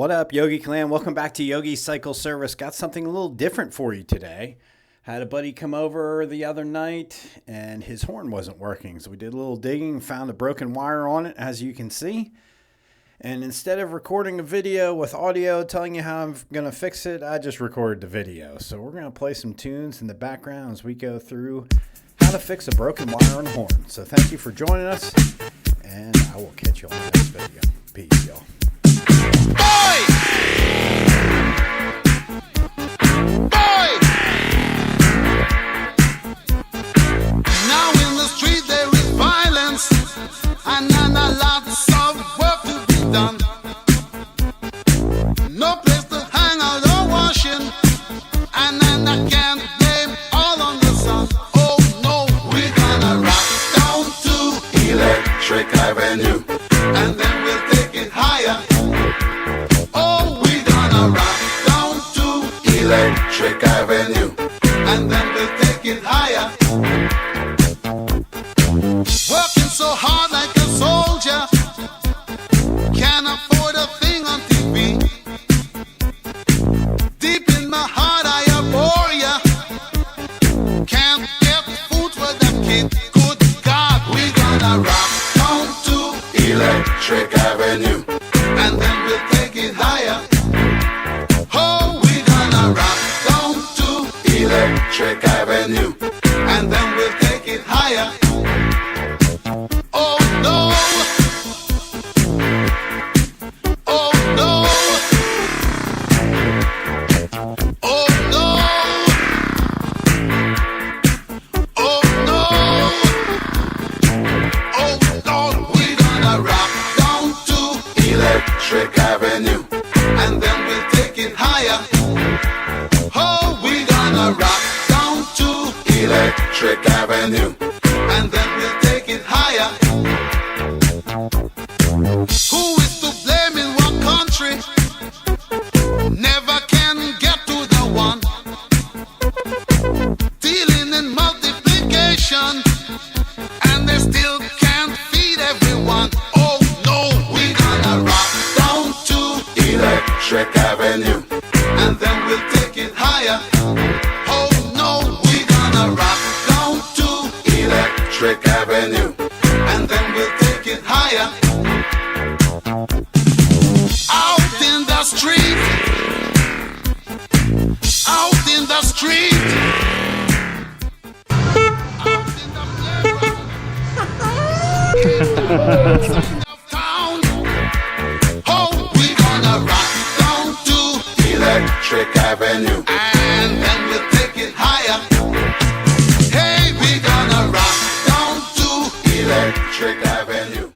What up, Yogi clan? Welcome back to Yogi Cycle Service. Got something a little different for you today. Had a buddy come over the other night and his horn wasn't working. So we did a little digging, found a broken wire on it, as you can see. And instead of recording a video with audio telling you how I'm going to fix it, I just recorded the video. So we're going to play some tunes in the background as we go through how to fix a broken wire on a horn. So thank you for joining us, and I will catch you on the next video. Peace, y'all. Now in the street there is violence, and lots of work to be done. No place to hang out or washing, and I can't blame all on the sun. Oh no, we're gonna rock down to Electric Avenue, and then we'll take it higher. Oh, we're gonna rock down to Electric Avenue, and then we'll take it higher. Working so hard like a soldier, can't afford a thing on TV. Deep in my heart I abhor ya, can't get food for the kid. Good God, we're gonna rock down to Electric Avenue, and then we'll take it higher. Oh, we're gonna rock down to Electric Avenue, and then we'll take it higher. Oh no! Oh no! Oh no! Oh no! Oh Lord, we're gonna rock down to Electric Avenue, and then we'll take it higher. Oh, we're gonna rock down to Electric Avenue, and then we'll take it higher. Who is to blame in what country? Never can get to the one. Dealing in multiplication, and they still can't feed everyone. Oh no, we're gonna rock down to Electric Avenue, and then we'll take it higher. Oh no, we're gonna rock down to Electric Avenue, and then we'll take it higher. Out in the street, out in the street, out in the playground, town. Oh, we're gonna rock down to Electric Avenue, and then we'll take it higher. Hey, we're gonna rock down to Electric Avenue.